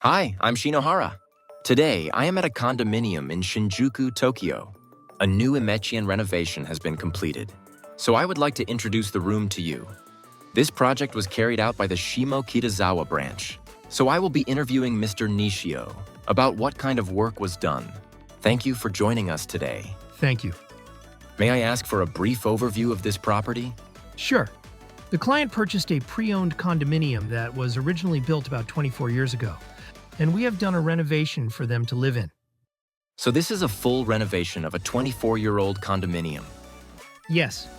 Hi, I'm Shinohara. Today, I am at a condominium in Shinjuku, Tokyo. A new IMECHEN renovation has been completed, so I would like to introduce the room to you. This project was carried out by the Shimo Kitazawa branch, so I will be interviewing Mr. Nishio about what kind of work was done. Thank you for joining us today. Thank you. May I ask for a brief overview of this property? Sure. The client purchased a pre-owned condominium that was originally built about 24 years ago, and we have done a renovation for them to live in. So this is a full renovation of a 24-year-old condominium. Yes.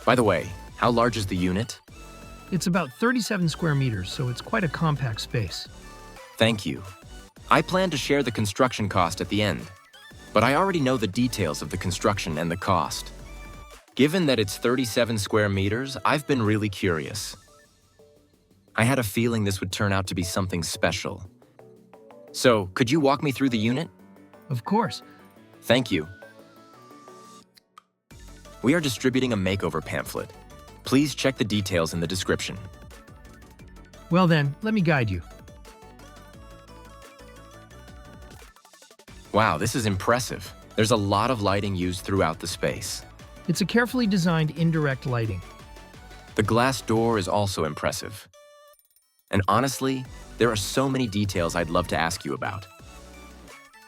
By the way, how large is the unit? It's about 37 square meters, so it's quite a compact space. Thank you. I plan to share the construction cost at the end, but I already know the details of the construction and the cost. Given that it's 37 square meters, I've been really curious. I had a feeling this would turn out to be something special. So, could you walk me through the unit? Of course. Thank you. We are distributing a makeover pamphlet. Please check the details in the description. Well then, let me guide you. Wow, this is impressive. There's a lot of lighting used throughout the space. It's a carefully designed indirect lighting. The glass door is also impressive. And honestly, there are so many details I'd love to ask you about.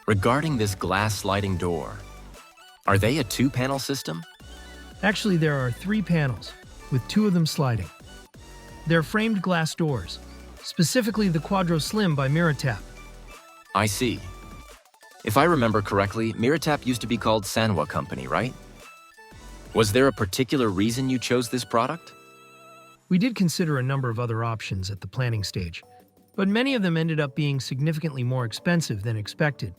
Regarding this glass sliding door, are they a two-panel system? Actually, there are 3 panels, with 2 of them sliding. They're framed glass doors, specifically the Quadro Slim by Miratap. I see. If I remember correctly, Miratap used to be called Sanwa Company, right? Was there a particular reason you chose this product? We did consider a number of other options at the planning stage, but many of them ended up being significantly more expensive than expected.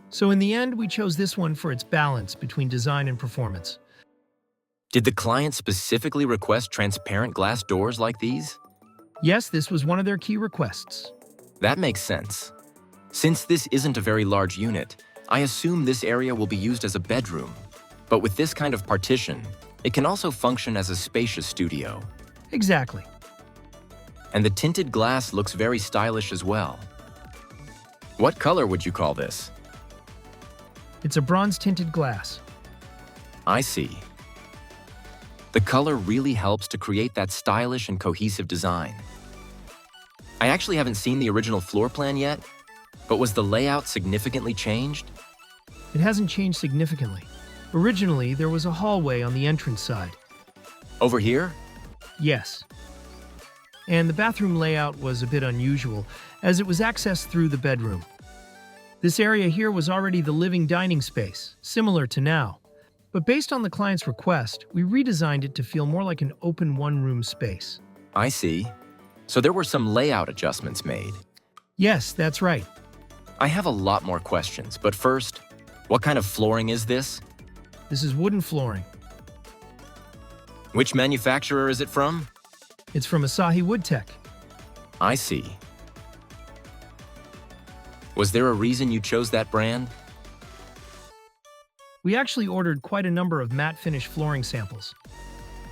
So in the end, we chose this one for its balance between design and performance. Did the client specifically request transparent glass doors like these? Yes, this was one of their key requests. That makes sense. Since this isn't a very large unit, I assume this area will be used as a bedroom. But with this kind of partition, it can also function as a spacious studio. Exactly. And the tinted glass looks very stylish as well. What color would you call this? It's a bronze-tinted glass. I see. The color really helps to create that stylish and cohesive design. I actually haven't seen the original floor plan yet, but was the layout significantly changed? It hasn't changed significantly. Originally, there was a hallway on the entrance side. Over here? Yes. And the bathroom layout was a bit unusual, as it was accessed through the bedroom. This area here was already the living dining space, similar to now. But based on the client's request, we redesigned it to feel more like an open one-room space. I see. So there were some layout adjustments made. Yes, that's right. I have a lot more questions, but first, what kind of flooring is this? This is wooden flooring. Which manufacturer is it from? It's from Asahi Woodtech. I see. Was there a reason you chose that brand? We actually ordered quite a number of matte finish flooring samples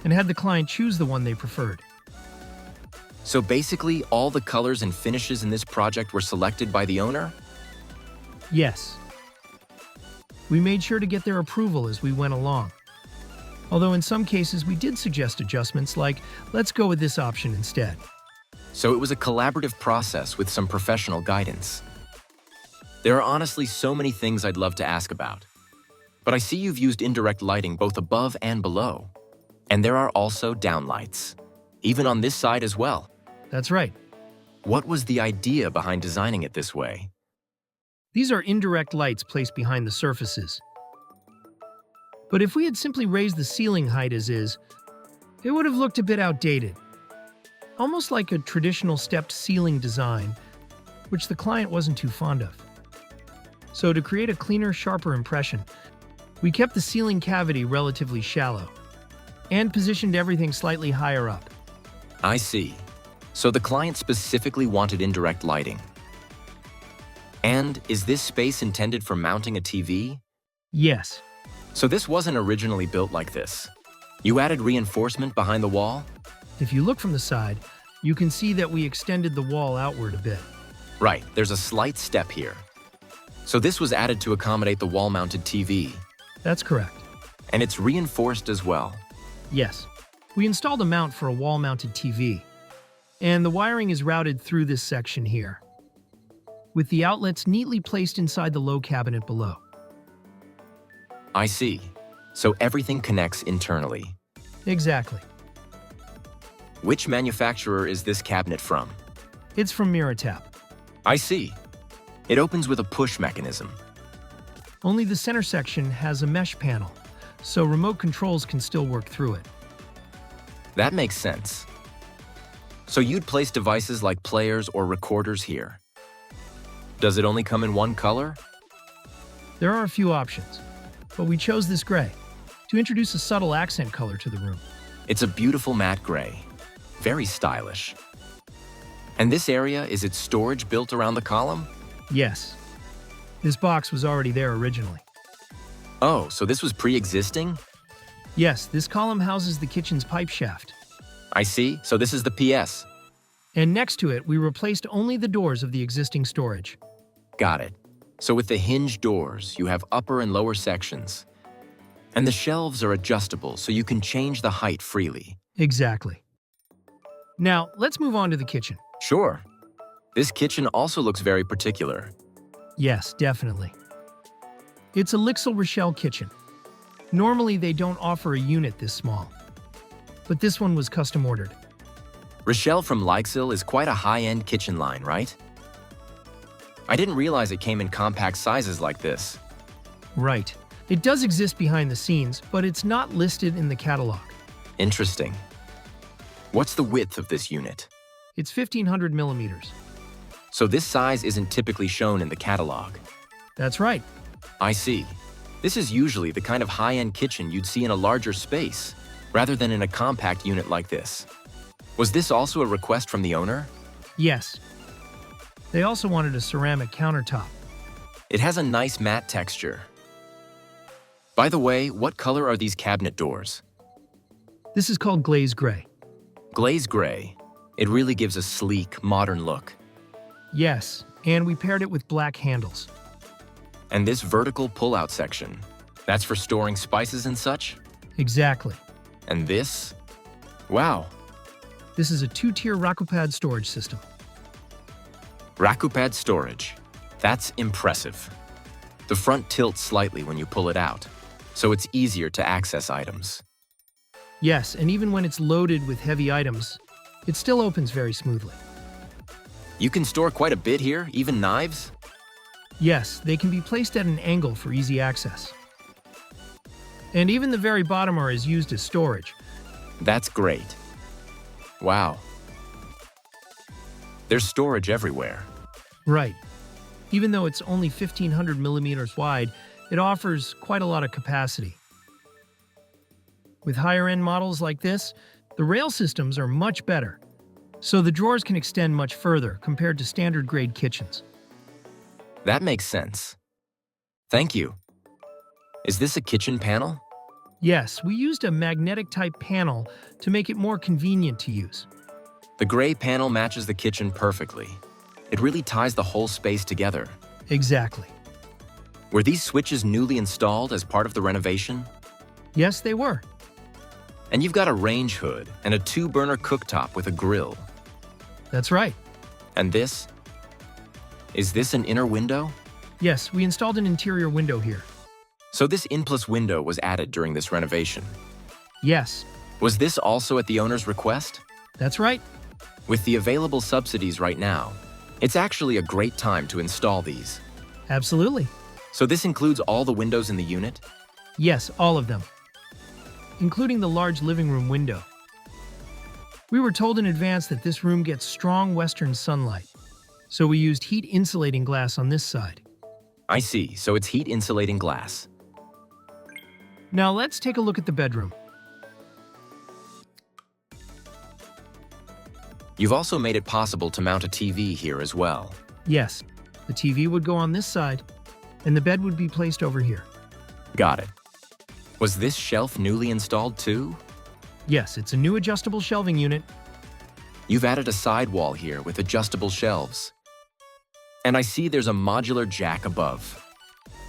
and had the client choose the one they preferred. So basically, all the colors and finishes in this project were selected by the owner? Yes. We made sure to get their approval as we went along. Although in some cases we did suggest adjustments like, let's go with this option instead. So it was a collaborative process with some professional guidance. There are honestly so many things I'd love to ask about. But I see you've used indirect lighting both above and below. And there are also downlights, even on this side as well. That's right. What was the idea behind designing it this way? These are indirect lights placed behind the surfaces. But if we had simply raised the ceiling height as is, it would have looked a bit outdated. Almost like a traditional stepped ceiling design, which the client wasn't too fond of. So to create a cleaner, sharper impression, we kept the ceiling cavity relatively shallow and positioned everything slightly higher up. I see. So the client specifically wanted indirect lighting. And is this space intended for mounting a TV? Yes. So this wasn't originally built like this. You added reinforcement behind the wall? If you look from the side, you can see that we extended the wall outward a bit. Right, there's a slight step here. So this was added to accommodate the wall-mounted TV, That's correct. and it's reinforced as well. Yes. We installed a mount for a wall-mounted TV, and the wiring is routed through this section here, with the outlets neatly placed inside the low cabinet below. I see. So everything connects internally. Exactly. Which manufacturer is this cabinet from? It's from Miratap. I see. It opens with a push mechanism. Only the center section has a mesh panel, so remote controls can still work through it. That makes sense. So you'd place devices like players or recorders here. Does it only come in one color? There are a few options, but we chose this gray to introduce a subtle accent color to the room. It's a beautiful matte gray. Very stylish. And this area, is it storage built around the column? Yes. This box was already there originally. Oh, so this was pre-existing? Yes, this column houses the kitchen's pipe shaft. I see. So this is the PS. And next to it, we replaced only the doors of the existing storage. Got it. So with the hinge doors, you have upper and lower sections. And the shelves are adjustable, so you can change the height freely. Exactly. Now, let's move on to the kitchen. Sure. This kitchen also looks very particular. Yes, definitely. It's a LIXIL kitchen. Normally, they don't offer a unit this small, but this one was custom ordered. Rochelle from LIXIL is quite a high-end kitchen line, right? I didn't realize it came in compact sizes like this. Right. It does exist behind the scenes, but it's not listed in the catalog. Interesting. What's the width of this unit? It's 1500 millimeters. So this size isn't typically shown in the catalog. That's right. I see. This is usually the kind of high-end kitchen you'd see in a larger space, rather than in a compact unit like this. Was this also a request from the owner? Yes. They also wanted a ceramic countertop. It has a nice matte texture. By the way, what color are these cabinet doors? This is called glaze gray. Glaze gray. It really gives a sleek, modern look. Yes, and we paired it with black handles. And this vertical pull-out section, that's for storing spices and such? Exactly. And this? Wow. This is a 2-tier Rakupad storage system. Rakupad storage. That's impressive. The front tilts slightly when you pull it out, so it's easier to access items. Yes, and even when it's loaded with heavy items, it still opens very smoothly. You can store quite a bit here, even knives? Yes, they can be placed at an angle for easy access. And even the very bottom is used as storage. That's great. Wow. There's storage everywhere. Right. Even though it's only 1500 millimeters wide, it offers quite a lot of capacity. With higher-end models like this, the rail systems are much better, so the drawers can extend much further compared to standard-grade kitchens. That makes sense. Thank you. Is this a kitchen panel? Yes, we used a magnetic-type panel to make it more convenient to use. The gray panel matches the kitchen perfectly. It really ties the whole space together. Exactly. Were these switches newly installed as part of the renovation? Yes, they were. And you've got a range hood and a 2-burner cooktop with a grill. That's right. And this? Is this an inner window? Yes, we installed an interior window here. So this in-plus window was added during this renovation. Yes, Was this also at the owner's request? that's right. With the available subsidies right now, it's actually a great time to install these. Absolutely. So this includes all the windows in the unit? Yes, all of them, including the large living room window. We were told in advance that this room gets strong western sunlight, so we used heat-insulating glass on this side. I see, so it's heat-insulating glass. Now let's take a look at the bedroom. You've also made it possible to mount a TV here as well. Yes, the TV would go on this side, and the bed would be placed over here. Got it. Was this shelf newly installed too? Yes, it's a new adjustable shelving unit. You've added a side wall here with adjustable shelves. And I see there's a modular jack above.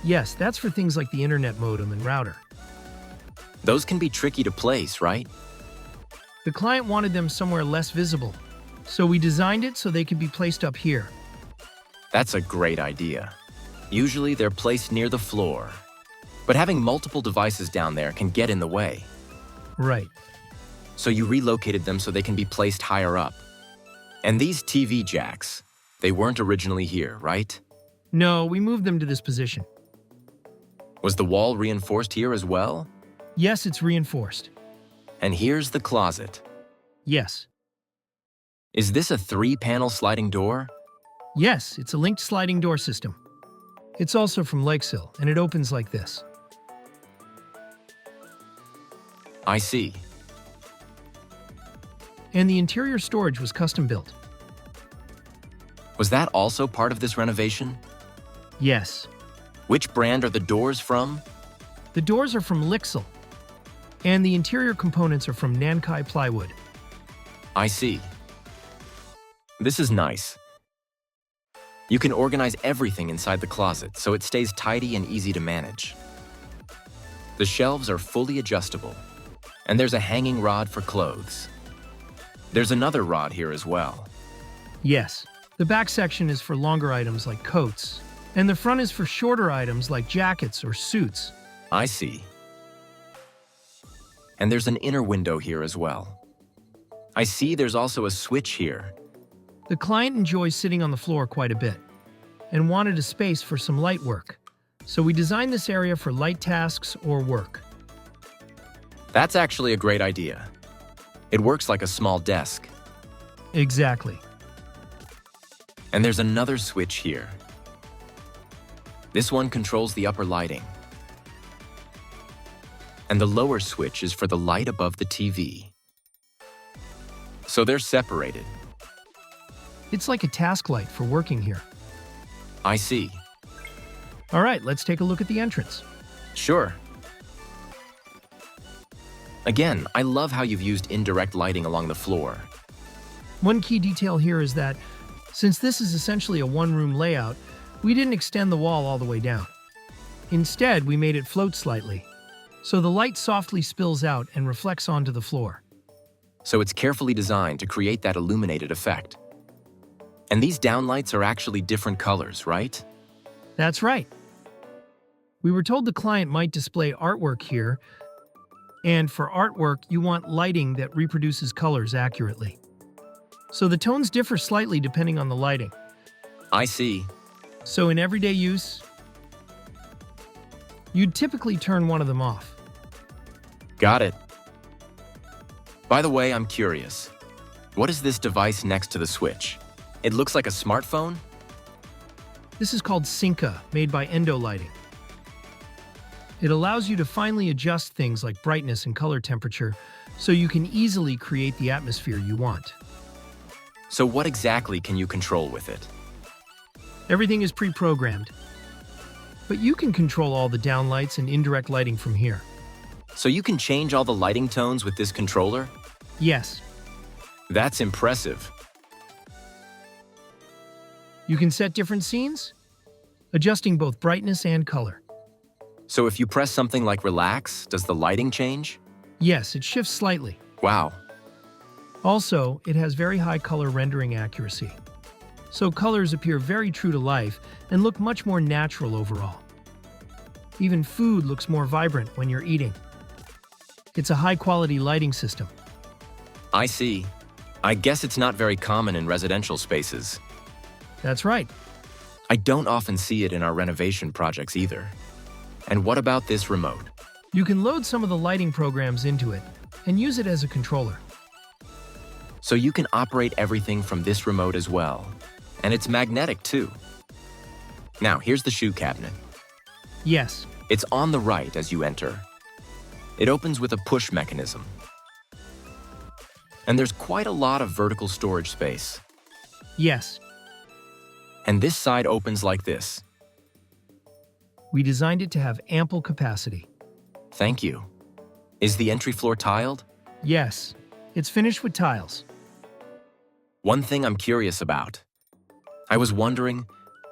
Yes, that's for things like the internet modem and router. Those can be tricky to place, right? The client wanted them somewhere less visible, so we designed it so they could be placed up here. That's a great idea. Usually they're placed near the floor, but having multiple devices down there can get in the way. Right. So you relocated them so they can be placed higher up. And these TV jacks, they weren't originally here, right? No, we moved them to this position. Was the wall reinforced here as well? Yes, it's reinforced. And here's the closet. Yes. Is this a 3-panel sliding door? Yes, it's a linked sliding door system. It's also from LIXIL, and it opens like this. I see. And the interior storage was custom built. Was that also part of this renovation? Yes. Which brand are the doors from? The doors are from LIXIL, and the interior components are from Nankai plywood. I see. This is nice. You can organize everything inside the closet so it stays tidy and easy to manage. The shelves are fully adjustable, and there's a hanging rod for clothes. There's another rod here as well. Yes. The back section is for longer items like coats, and the front is for shorter items like jackets or suits. I see. And there's an inner window here as well. I see there's also a switch here. The client enjoys sitting on the floor quite a bit and wanted a space for some light work, so we designed this area for light tasks or work. That's actually a great idea. It works like a small desk. Exactly. And there's another switch here. This one controls the upper lighting. And the lower switch is for the light above the TV. So they're separated. It's like a task light for working here. I see. All right, let's take a look at the entrance. Sure. Again, I love how you've used indirect lighting along the floor. One key detail here is that, since this is essentially a one-room layout, we didn't extend the wall all the way down. Instead, we made it float slightly, so the light softly spills out and reflects onto the floor. So it's carefully designed to create that illuminated effect. And these downlights are actually different colors, right? That's right. We were told the client might display artwork here, and for artwork, you want lighting that reproduces colors accurately. So the tones differ slightly depending on the lighting. I see. So in everyday use, you'd typically turn one of them off. Got it. By the way, I'm curious. What is this device next to the switch? It looks like a smartphone? This is called Synca, made by Endo Lighting. It allows you to finely adjust things like brightness and color temperature, so you can easily create the atmosphere you want. So what exactly can you control with it? Everything is pre-programmed, but you can control all the downlights and indirect lighting from here. So you can change all the lighting tones with this controller? Yes. That's impressive. You can set different scenes, adjusting both brightness and color. So if you press something like relax, does the lighting change? Yes, it shifts slightly. Wow. Also, it has very high color rendering accuracy. So colors appear very true to life and look much more natural overall. Even food looks more vibrant when you're eating. It's a high-quality lighting system. I see. I guess it's not very common in residential spaces. That's right. I don't often see it in our renovation projects either. And what about this remote? You can load some of the lighting programs into it and use it as a controller. So you can operate everything from this remote as well. And it's magnetic too. Now, here's the shoe cabinet. Yes. It's on the right as you enter. It opens with a push mechanism. And there's quite a lot of vertical storage space. Yes. And this side opens like this. We designed it to have ample capacity. Thank you. Is the entry floor tiled? Yes. It's finished with tiles. One thing I'm curious about. I was wondering,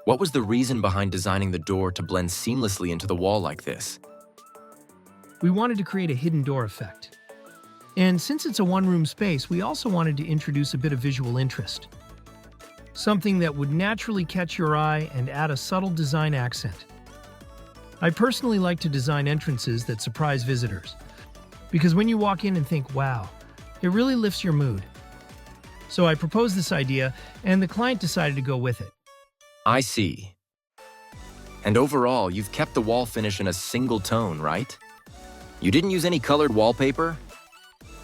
What was the reason behind designing the door to blend seamlessly into the wall like this? We wanted to create a hidden door effect. And since it's a one-room space, we also wanted to introduce a bit of visual interest. Something that would naturally catch your eye and add a subtle design accent. I personally like to design entrances that surprise visitors, because when you walk in and think, wow, it really lifts your mood. So I proposed this idea, and the client decided to go with it. I see. And overall, you've kept the wall finish in a single tone, right? You didn't use any colored wallpaper?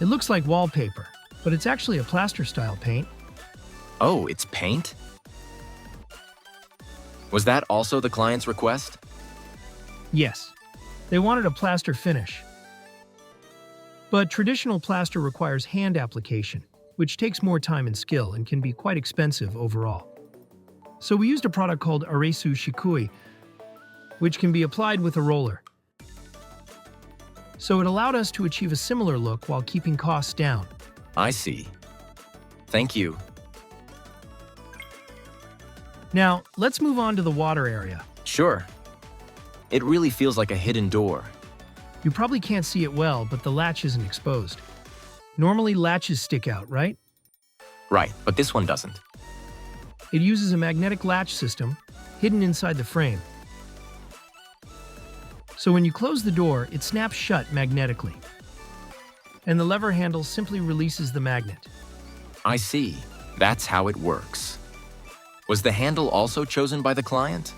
It looks like wallpaper, but it's actually a plaster-style paint. Oh, it's paint? Was that also the client's request? Yes, they wanted a plaster finish. But traditional plaster requires hand application, which takes more time and skill and can be quite expensive overall. So we used a product called Aresu Shikui, which can be applied with a roller. So it allowed us to achieve a similar look while keeping costs down. I see. Thank you. Now, let's move on to the water area. Sure. It really feels like a hidden door. You probably can't see it well, but the latch isn't exposed. Normally, latches stick out, right? Right, but this one doesn't. It uses a magnetic latch system hidden inside the frame. So when you close the door, it snaps shut magnetically. And the lever handle simply releases the magnet. I see. That's how it works. Was the handle also chosen by the client?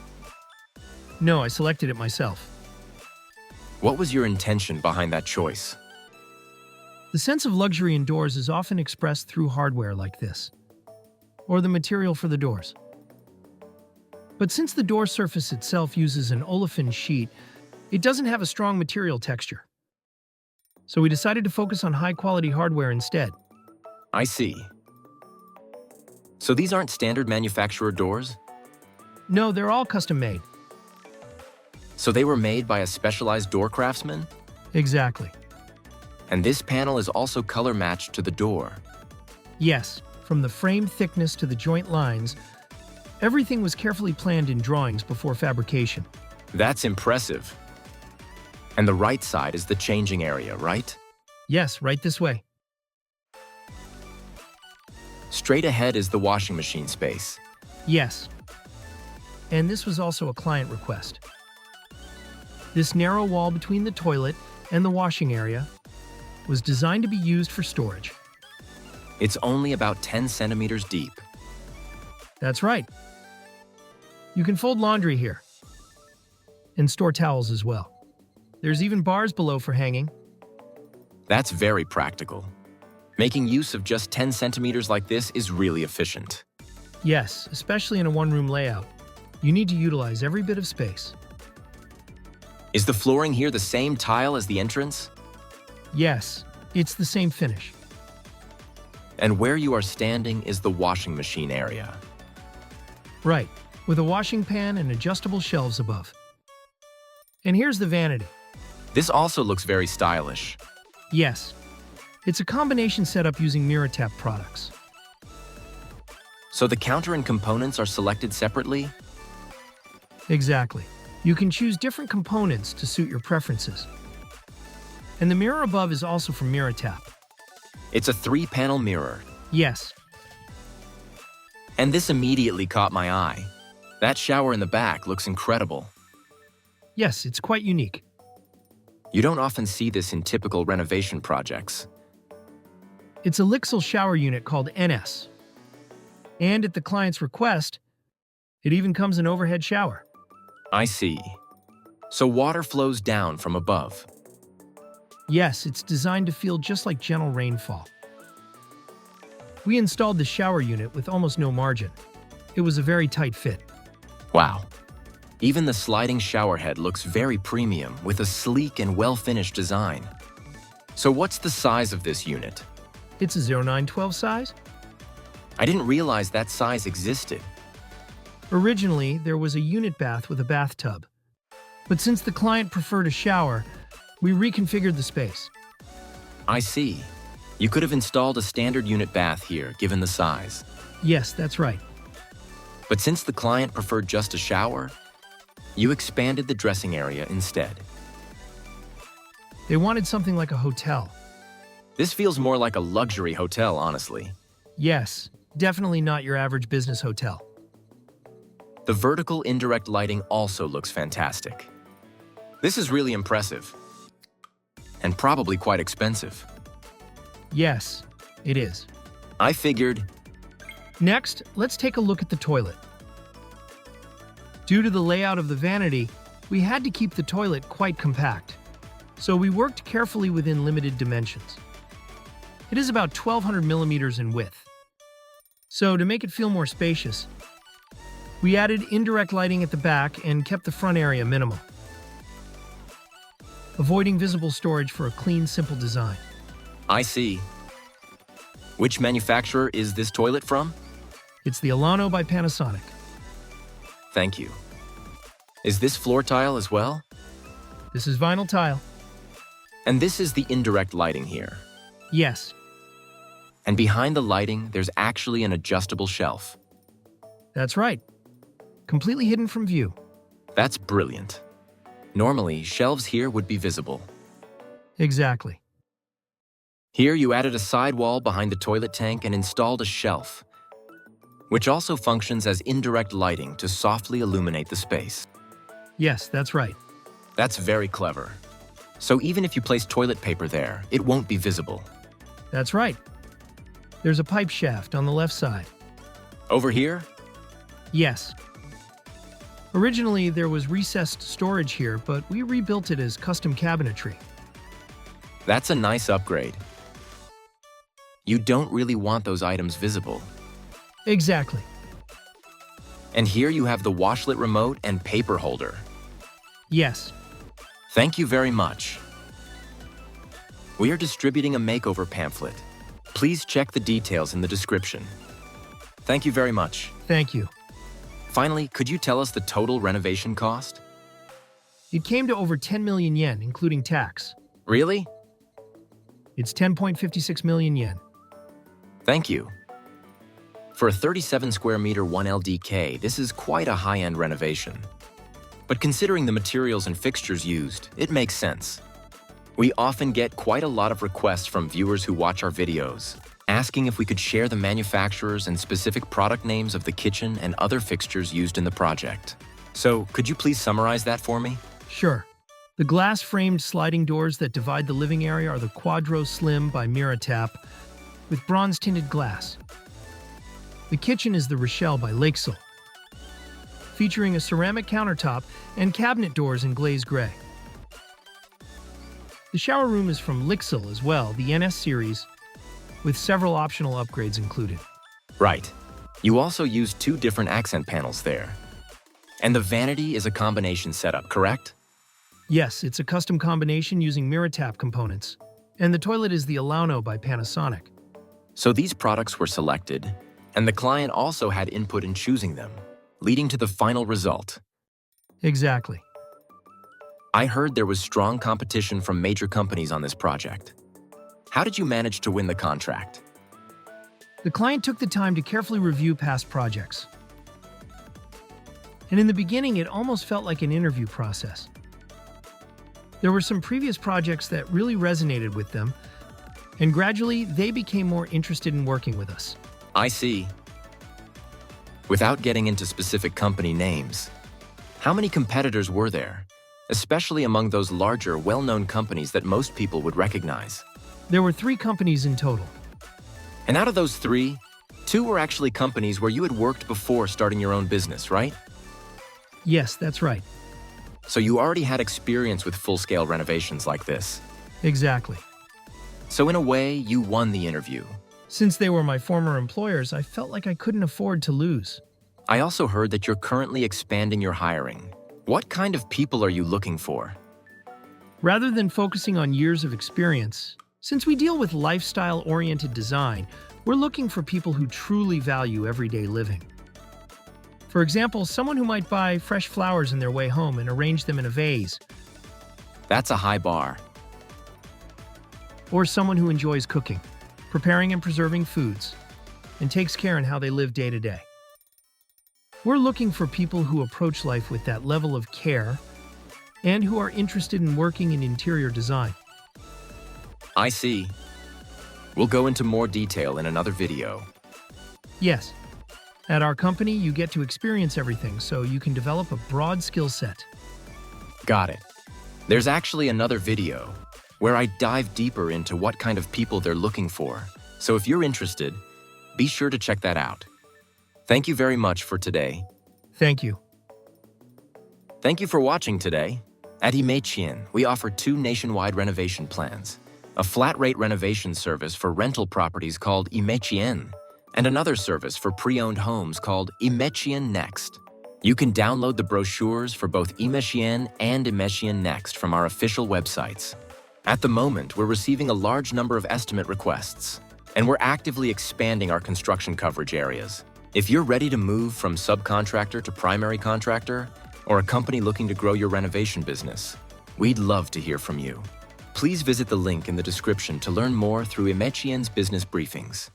No, I selected it myself. What was your intention behind that choice? The sense of luxury in doors is often expressed through hardware like this, or the material for the doors. But since the door surface itself uses an olefin sheet, it doesn't have a strong material texture. So we decided to focus on high-quality hardware instead. I see. So these aren't standard manufacturer doors? No, they're all custom-made. So they were made by a specialized door craftsman? Exactly. And this panel is also color-matched to the door. Yes, from the frame thickness to the joint lines, everything was carefully planned in drawings before fabrication. That's impressive. And the right side is the changing area, right? Yes, right this way. Straight ahead is the washing machine space. Yes. And this was also a client request. This narrow wall between the toilet and the washing area was designed to be used for storage. It's only about 10 centimeters deep. That's right. You can fold laundry here and store towels as well. There's even bars below for hanging. That's very practical. Making use of just 10 centimeters like this is really efficient. Yes, especially in a one-room layout. You need to utilize every bit of space. Is the flooring here the same tile as the entrance? Yes, it's the same finish. And where you are standing is the washing machine area. Right, with a washing pan and adjustable shelves above. And here's the vanity. This also looks very stylish. Yes, it's a combination setup using MirrorTap products. So the counter and components are selected separately? Exactly. You can choose different components to suit your preferences. And the mirror above is also from MirrorTap. It's a 3-panel mirror. Yes, And this immediately caught my eye. That shower in the back looks incredible. yes, it's quite unique. You don't often see this in typical renovation projects. It's a LIXIL shower unit called NS. And at the client's request, it even comes in overhead shower. I see. So water flows down from above. Yes, it's designed to feel just like gentle rainfall. We installed the shower unit with almost no margin. It was a very tight fit. Wow. Even the sliding shower head looks very premium with a sleek and well-finished design. So what's the size of this unit? It's a 0912 size. I didn't realize that size existed. Originally, there was a unit bath with a bathtub. But since the client preferred a shower, we reconfigured the space. I see. You could have installed a standard unit bath here, given the size. Yes, that's right. But since the client preferred just a shower, you expanded the dressing area instead. They wanted something like a hotel. This feels more like a luxury hotel, honestly. Yes, definitely not your average business hotel. The vertical indirect lighting also looks fantastic. This is really impressive. And probably quite expensive. Yes, it is. I figured. Next, let's take a look at the toilet. Due to the layout of the vanity, we had to keep the toilet quite compact. So we worked carefully within limited dimensions. It is about 1,200 millimeters in width. So to make it feel more spacious, we added indirect lighting at the back and kept the front area minimal, avoiding visible storage for a clean, simple design. I see. Which manufacturer is this toilet from? It's the Alano by Panasonic. Thank you. Is this floor tile as well? This is vinyl tile. And this is the indirect lighting here. Yes, And behind the lighting, there's actually an adjustable shelf. that's right. Completely hidden from view. That's brilliant. Normally, shelves here would be visible. Exactly. Here, you added a sidewall behind the toilet tank and installed a shelf, which also functions as indirect lighting to softly illuminate the space. Yes, that's right. That's very clever. So even if you place toilet paper there, it won't be visible. That's right. There's a pipe shaft on the left side. Over here? Yes. Originally, there was recessed storage here, but we rebuilt it as custom cabinetry. That's a nice upgrade. You don't really want those items visible. Exactly. And here you have the washlet remote and paper holder. Yes. Thank you very much. We are distributing a makeover pamphlet. Please check the details in the description. Thank you very much. Thank you. Finally, could you tell us the total renovation cost? It came to over 10 million yen, including tax. Really? It's 10.56 million yen. Thank you. For a 37 square meter 1LDK, this is quite a high-end renovation. But considering the materials and fixtures used, it makes sense. We often get quite a lot of requests from viewers who watch our videos, asking if we could share the manufacturers and specific product names of the kitchen and other fixtures used in the project. So, could you please summarize that for me? Sure. The glass-framed sliding doors that divide the living area are the Quadro Slim by Miratap with bronze-tinted glass. The kitchen is the Rochelle by LIXIL, featuring a ceramic countertop and cabinet doors in glaze gray. The shower room is from LIXIL as well, the NS series, with several optional upgrades included. Right. You also used 2 different accent panels there. And the vanity is a combination setup, correct? Yes, it's a custom combination using Miratap components. And the toilet is the Alano by Panasonic. So these products were selected, and the client also had input in choosing them, leading to the final result. Exactly. I heard there was strong competition from major companies on this project. How did you manage to win the contract? The client took the time to carefully review past projects. And in the beginning, it almost felt like an interview process. There were some previous projects that really resonated with them, and gradually, they became more interested in working with us. I see. Without getting into specific company names, how many competitors were there, especially among those larger, well-known companies that most people would recognize? There were 3 companies in total. And out of those 3, 2 were actually companies where you had worked before starting your own business, right? Yes, that's right. So you already had experience with full-scale renovations like this. Exactly. So in a way, you won the interview. Since they were my former employers, I felt like I couldn't afford to lose. I also heard that you're currently expanding your hiring. What kind of people are you looking for? Rather than focusing on years of experience, since we deal with lifestyle-oriented design, we're looking for people who truly value everyday living. For example, someone who might buy fresh flowers on their way home and arrange them in a vase, That's a high bar. or someone who enjoys cooking, preparing and preserving foods, and takes care in how they live day to day. We're looking for people who approach life with that level of care and who are interested in working in interior design. I see. We'll go into more detail in another video. Yes, at our company, you get to experience everything, so you can develop a broad skill set. Got it. There's actually another video where I dive deeper into what kind of people they're looking for. So if you're interested, be sure to check that out. Thank you very much for today. Thank you. Thank you for watching today. At IMECHEN, we offer 2 nationwide renovation plans, a flat-rate renovation service for rental properties called IMECHEN, and another service for pre-owned homes called IMECHEN Next. You can download the brochures for both IMECHEN and IMECHEN Next from our official websites. At the moment, we're receiving a large number of estimate requests, and we're actively expanding our construction coverage areas. If you're ready to move from subcontractor to primary contractor, or a company looking to grow your renovation business, we'd love to hear from you. Please visit the link in the description to learn more through IMECHEN's business briefings.